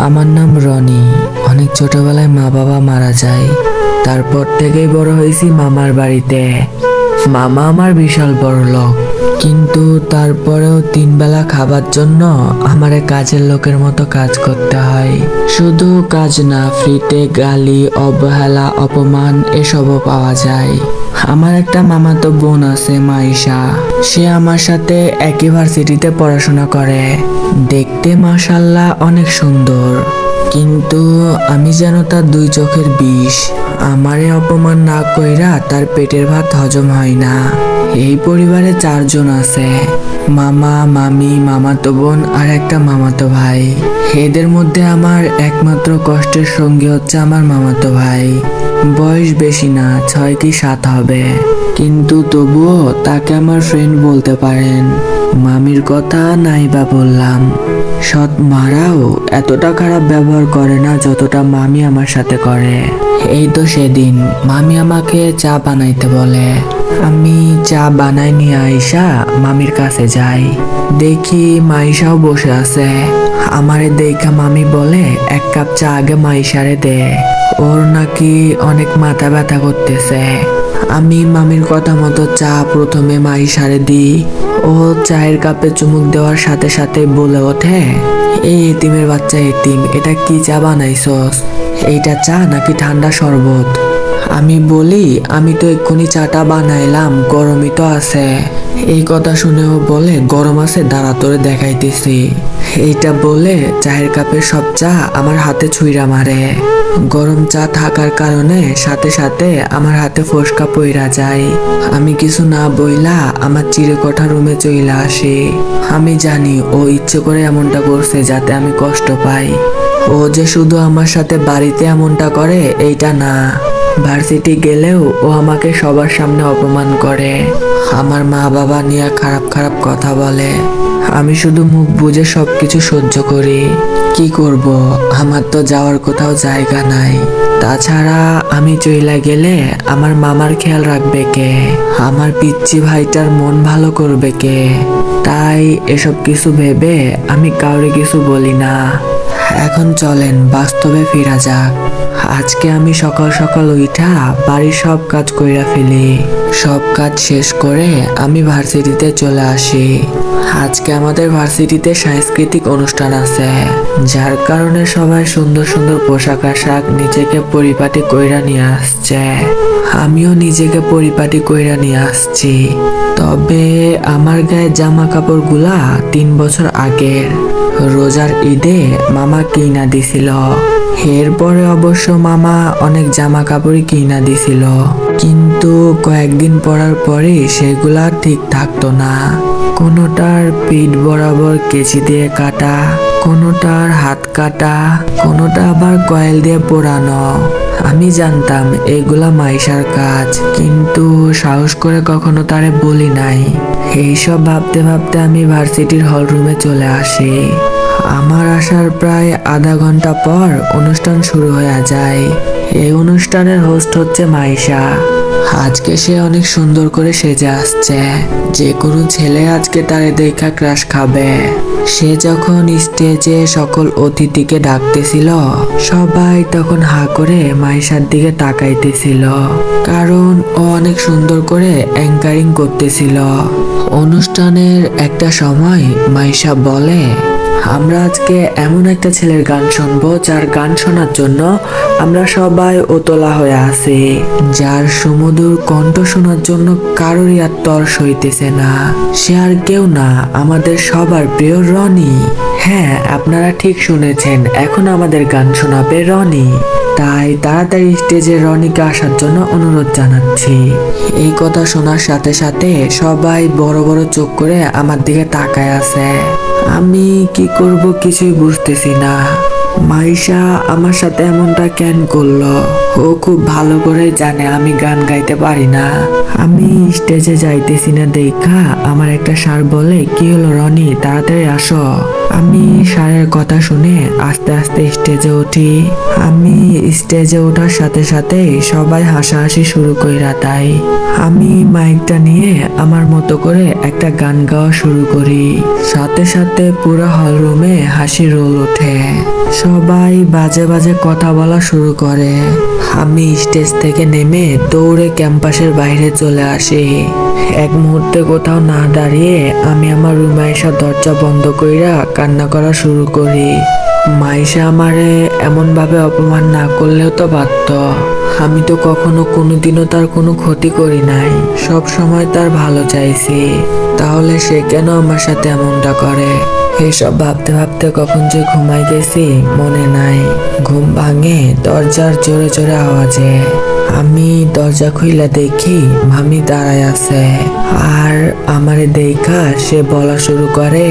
আমার নাম রনি। অনেক ছোটবেলায় মা বাবা মারা যায়। তারপর থেকেই বড় হয়েছি মামার বাড়িতে। মামা আমার বিশাল বড় লোক, কিন্তু তারপরেও 3 বেলা খাবার জন্য আমারে কাজের লোকের মতো কাজ করতে হয়। শুধু কাজ না, ফ্রিতে গালি, অবহেলা, অপমান এসবও পাওয়া যায়। আমার একটা মামাতো বোন আছে, মাইশা। সে আমার সাথে একই ভার্সিটিতে পড়াশোনা করে। দেখতে মাশাআল্লাহ অনেক সুন্দর, কিন্তু আমি যেন তার 2 চোখের বিষ। আমারে অপমান না কইরা তার পেটের ভাত হজম হয় না। এই পরিবারে 4 জন আছে, মামা, মামি, মামাতো বোন আর একটা মামাতো ভাই। এদের মধ্যে আমার একমাত্র কষ্টের সঙ্গী হচ্ছে আমার মামাতো ভাই। বয়স বেশি না, 6 কি 7 হবে, কিন্তু তবুও তাকে আমার ফ্রেন্ড বলতে পারেন। মামির কথা নাই বা বললাম, সৎ মারাও এতটা খারাপ ব্যবহার করে না যতটা মামি আমার সাথে করে। এই তো সেদিন মামি আমাকে চা বানাইতে বলে। আমি চা বানাই নিয়ে আইসা মামির কাছে যাই। দেখি মাইশাও বসে আছে। আমারে দেখা মামি বলে 1 কাপ চা আগে মাইশারে দে, ওর নাকি অনেক মাথা ব্যথা করতেছে। আমি মামির কথা মতো চা প্রথমে মাইশারে দিই। ও চায়ের কাপে চুমুক দেওয়ার সাথে সাথে বলে ওঠে, এই এতিমের বাচ্চা এতিম, এটা কি চা বানাইছস? এইটা চা নাকি ঠান্ডা শরবত? আমি বলি, আমি তো এক্ষুনি চাটা বানাইলাম, গরমই তো আছে। এই কথা শুনেও বলে, গরম আছে, দাঁড়া তোরে দেখাইতেছি। এইটা বলে চায়ের কাপের সব চা আমার হাতে ছুঁইরা মারে। গরম চা থাকার কারণে সাথে সাথে আমার হাতে ফোসকা পইরা যায়। আমি কিছু না বইলা আমার চিরকোঠা রুমে চলে আসি। আমি জানি ও ইচ্ছে করে এমনটা করছে যাতে আমি কষ্ট পাই। ও যে শুধু আমার সাথে বাড়িতে এমনটা করে এইটা না, ভার্সিটি গেলেও ও আমাকে সবার সামনে অপমান করে। আমার মা বাবা নিয়ে খারাপ খারাপ কথা বলে। আমি শুধু মুখ বুজে সবকিছু সহ্য করি। কি করব, আমার তো যাওয়ার কোথাও জায়গা নাই। তাছাড়া আমি চইলা গেলে আমার মামার খেয়াল রাখবে কে? আমার পিচ্চি ভাইটার মন ভালো করবে কে? তাই এসব কিছু ভেবে আমি কাউরে কিছু বলি না। এখন চলেন বাস্তবে ফিরা যাক। আজকে আমি সকাল সকাল উঠা বাড়ির সব কাজ কইরা ফেলি। সব কাজ শেষ করে আমি ভার্সিটিতে চলে আসি। আজকে আমাদের ভার্সিটিতে সাংস্কৃতিক অনুষ্ঠান আছে, যার কারণে সবাই সুন্দর সুন্দর পোশাক আশাক নিজেকে পরিপাটি কইরা নিয়ে আসছে। আমিও নিজেকে পরিপাটি কইরা নিয়ে আসছি। তবে আমার গায়ে জামা কাপড় গুলা 3 বছর আগের। রোজার ঈদে মামা কিনা দিছিল। এরপরে অবশ্য মামা অনেক জামা কাপড়ই কিনা দিছিল, কিন্তু কয়েকদিন পরার পরে সেগুলা ঠিক থাকতো না। কোনোটার পিঠ বরাবর কেচি দিয়ে কাটা, কোনোটার হাত কাটা, কোনোটা আবার কয়েল দিয়ে পোড়ানো। আমি জানতাম এগুলা মাইশার কাজ, কিন্তু সাহস করে কখনো তারে বলি নাই। এইসব ভাবতে ভাবতে আমি ভার্সিটির হল রুমে চলে আসি। আমার আসার প্রায় আধা ঘন্টা পর অনুষ্ঠান শুরু হয়ে যায়। এই অনুষ্ঠানের হোস্ট হচ্ছে মাইশা। আজকে সে অনেক সুন্দর করে সেজে আসছে, যে কোনো ছেলে আজকে তারে দেখা ক্রাশ খাবে। সে যখন স্টেজে সকল অতিথিকে ডাকতেছিল, সবাই তখন হা করে মাইশার দিকে তাকাইতেছিল, কারণ ও অনেক সুন্দর করে অ্যাঙ্কারিং করতেছিল। অনুষ্ঠানের একটা সময় মাইশা বলে, আমরা আজকে এমন একটা ছেলের গান শুনবো যার গান শোনার জন্য আমরা সবাই ওতলা হয়ে আছি, যার সুমধুর কণ্ঠ শোনার জন্য কারোরই আর তর্স হইতেছে না। সে আর কেউ না, আমাদের সবার প্রিয় রনি। হ্যাঁ, আপনারা ঠিক শুনেছেন, এখন আমাদের গান শোনাবে রনি। তাই তাড়াতাড়ি স্টেজে রনিকে আসার জন্য অনুরোধ জানাচ্ছি। এই কথা শোনার সাথে সাথে সবাই বড় বড় চোখ করে আমার দিকে তাকায় আছে। আমি কি করব কিছুই বুঝতেছি না। মাইশা আমার সাথে এমনটা কেন করলো? ও খুব ভালো করে জানে আমি গান গাইতে পারি না। আমি স্টেজে যাইতেছি না দেখা আমার একটা স্যার বলে, কি হলো রনি, তাড়াতাড়ি আসো। আমি স্যারের কথা শুনে আস্তে আস্তে স্টেজে উঠি। আমি স্টেজে ওঠার সাথে সাথে সবাই হাসাহাসি শুরু কইরা দেয়। আমি মাইকটা নিয়ে আমার মতো করে একটা গান গাওয়া শুরু করি। সাথে সাথে পুরো হল রুমে হাসি রোল ওঠে। সবাই বাজে বাজে কথা বলা শুরু করে। আমি স্টেজ থেকে নেমে দৌড়ে ক্যাম্পাসের বাইরে চলে আসি। এক মুহূর্তে কোথাও না দাঁড়িয়ে আমি আমার রুমে এসে দরজা বন্ধ কইরা কান্না করা শুরু করি। মাইশা আমারে এমন ভাবে অপমান না করলেও তো পারত। আমি তো কখনো কোনোদিনও তার কোনো ক্ষতি করি নাই, সব সময় তার ভালো চাইছি। তাহলে সে কেন আমার সাথে এমনটা করে? এসব ভাবতে ভাবতে কখন যে ঘুমাই গেছি মনে নাই। ঘুম ভাঙে দরজার জোরে জোরে আওয়াজে। আমি দরজা খুইলা দেখি মামি দাঁড়ায় আছে। আর আমারে দেখা সে বলা শুরু করে,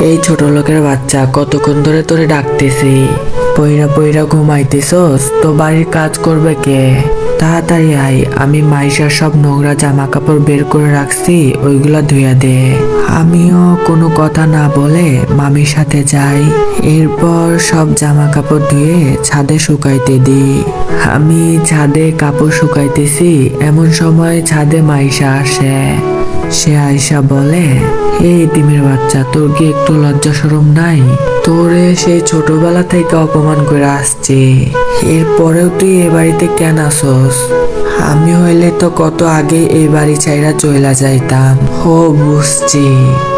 এই ছোট লোকের বাচ্চা, কতক্ষণ ধরে তোরে ডাকতেছি, পইরা পইরা ঘুমাইতেছস? তো বাড়ির কাজ করবে কে? তাড়াতাড়ি আয়, আমি মাইশার সব নোংরা জামা কাপড় বের করে রাখছি, ওইগুলা ধুইয়া দে। আমিও কোনো কথা না বলে মামির সাথে যাই। এরপর সব জামা কাপড় ধুয়ে ছাদে শুকাইতে দিই। আমি ছাদে কাপড় শুকাইতেছি, এমন সময় ছাদে মাইশা আসে। সে আয়সা বলে, এই তিমির বাচ্চা, তোর কি একটু লজ্জা শরম নাই? তোরে সেই ছোটবেলা থেকে অপমান করে আসছে, এরপরেও তুই এ বাড়িতে কেন আসস? আমি হইলে তো কত আগে এই বাড়ি ছাইরা চইলা যাইতাম। ও বুঝছি,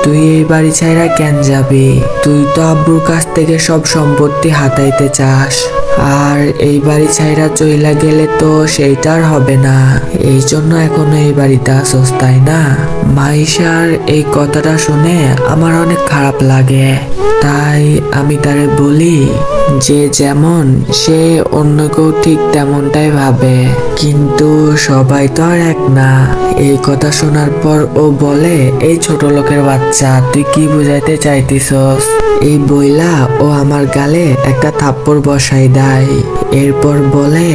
তুই এই বাড়ি ছাইরা কেন যাবি? তুই তো আব্বুর কাছ থেকে সব সম্পত্তি হাতাইতে চাস, আর এই বাড়ি ছাইরা চইলা গেলে তো সেইটার হবে না। এই জন্য এখনো এই বাড়িতে আসস, তাই না? মাইশার এই কথাটা শুনে আমার অনেক খারাপ লাগে। তাই আমি তারে বলি, যে যেমন সে অন্য কেউ ঠিক তেমনটাই ভাবে, কিন্তু সবাই তো আর এক না। এই কথা শোনার পর ও বলে, এই ছোট লোকের বাচ্চা, তুই কি বুঝাইতে চাইতিছস? এই বইলা ও আমার গালে একটা থাপ্পড় বসাই দেয়। এরপর বলে,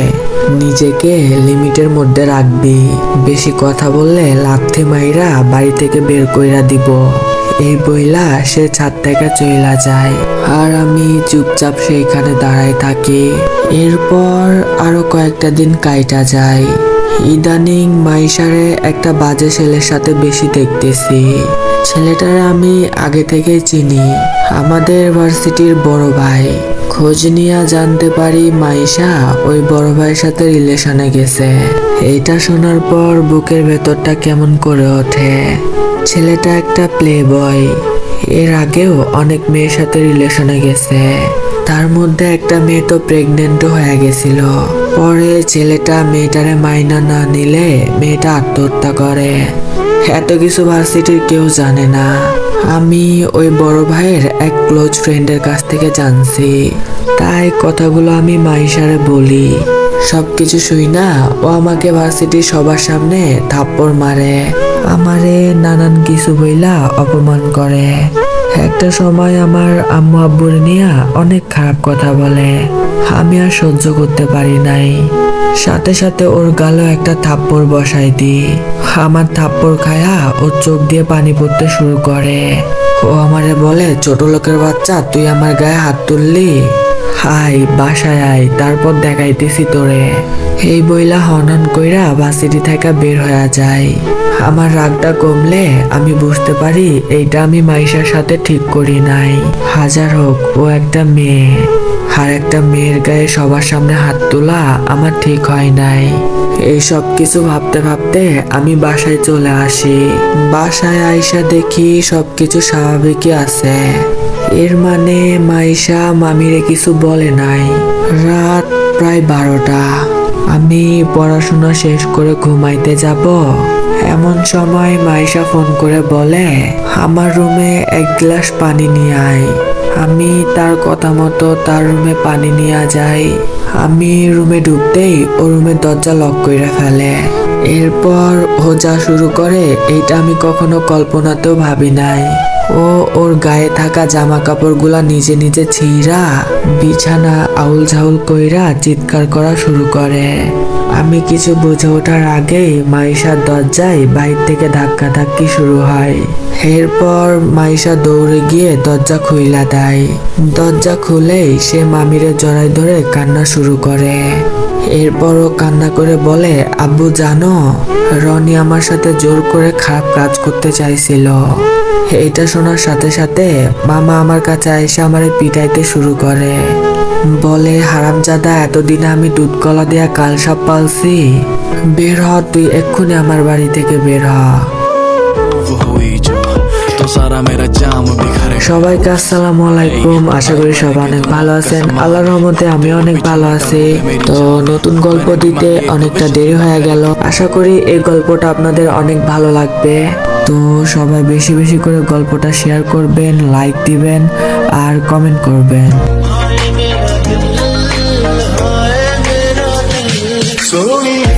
নিজেকে লিমিটের মধ্যে রাখবি, বেশি কথা বললে লাথি মাইরা বাড়ি থেকে বের কইরা দিব। এই বইলা সে ছাদ থেকে চইলা যায়, আর আমি চুপচাপ সেইখানে দাঁড়াই থাকি। এরপর আরো কয়েকটা দিন কাইটা যায়। ইদানিং মাইশারে একটা বাজে ছেলের সাথে বেশি দেখতেছি। ছেলেটারে আমি আগে থেকেই চিনি, আমাদের ভার্সিটির বড় ভাই। খোঁজ নিয়ে জানতে পারি মাইশা ওই বড় ভাইয়ের সাথে রিলেশনে গেছে। এইটা শোনার পর বুকের ভেতরটা কেমন করে ওঠে। ছেলেটা একটা প্লে বয়, এর আগেও অনেক মেয়ের সাথে রিলেশনে গেছে। তার মধ্যে একটা মেয়ে তো প্রেগনেন্টও হয়ে গেছিল। পরে ছেলেটা মেয়েটারে মাইনা না নিলে মেয়েটা আত্মহত্যা করে। এত কিছু ভার্সিটির কেউ জানে না। আমি ওই বড় ভাইয়ের এক ক্লোজ ফ্রেন্ডের কাছ থেকে জানছি, তাই কথাগুলো আমি মাইশারে বলি। সবকিছু শুই না ও আমাকে ভার্সিটির সবার সামনে থাপ্পড় মারে, আমারে নানান কিছু বইলা অপমান করে। একটা সময় আমার আম্মু আব্বুর নিয়ে অনেক খারাপ কথা বলে, আমি আর সহ্য করতে পারি নাই। সাথে সাথে ওর গালে একটা থাপ্পড় বসাই দিই। আমার থাপ্পড় খায়া ওর চোখ দিয়ে পানি পড়তে শুরু করে। ও আমারে বলে, ছোট লোকের বাচ্চা, তুই আমার গায়ে হাত তুললি? হাই, বাসায় আয়, তারপর দেখাইতেছি তোরে। এই বইলা হনন কইরা ভার্সিটি থেকে বের হয়ে যায়। আমার রাগটা কমলে আমি বুঝতে পারি এইটা আমি মাইশার সাথে ঠিক করি নাই। হাজার হোক, ও একটা মেয়ে, আর একটা মেয়ের গায়ে সবার সামনে হাত তোলা আমার ঠিক হয় নাই। এই সব কিছু ভাবতে ভাবতে আমি বাসায় চলে আসি। বাসায় আইসা দেখি সবকিছু স্বাভাবিকই আছে। এর মানে মাইশা মামিরে কিছু বলে নাই। রাত প্রায় 12টা। আমি পড়াশোনা শেষ করে ঘুমাইতে যাব, এমন সময় মাইশা ফোন করে বলে, আমার রুমে এক গ্লাস পানি নিয়ে আয়। আমি তার কথা মতো তার রুমে পানি নিয়ে যাই। আমি রুমে ঢুকতেই ও রুমের দরজা লক করে ফেলে। এরপর ও যা শুরু করে এইটা আমি কখনো কল্পনাতেও ভাবি নাই। ও ওর গায়ে থাকা জামা কাপড়গুলা নিজে নিজে ছিঁড়া বিছানা আউল ঝাউল কইরা চিৎকার করা শুরু করে। আমি কিছু বুঝে ওঠার আগেই মাইশার দরজায় বাইরে থেকে ধাক্কাধাক্কি শুরু হয়। এরপর মাইশা দৌড়ে গিয়ে দরজা খুইলা দেয়। দরজা খুলেই সে মামিরে জড়াই ধরে কান্না শুরু করে। এরপর ও কান্না করে বলে, আব্বু জানো, রনি আমার সাথে জোর করে খারাপ কাজ করতে চাইছিল। এটা শোনার সাথে সাথে মামা আমার কাছে এসে আমারে পিটাইতে শুরু করে। বলে, হারামজাদা, এতদিনে আমি দুধ কলা দেয়া কাল সাপ পালছি। বের হ, তুই এক্ষুনি আমার বাড়ি থেকে বের হ। সবাইকে আসসালামু আলাইকুম। আশা করি সবাই অনেক ভালো আছেন। আল্লাহর রহমতে আমি অনেক ভালো আছি। তো নতুন গল্প দিতে অনেকটা দেরি হয়ে গেল। আশা করি এই গল্পটা আপনাদের অনেক ভালো লাগবে। তো সবাই বেশি বেশি করে গল্পটা শেয়ার করবেন, লাইক দিবেন আর কমেন্ট করবেন। सोनी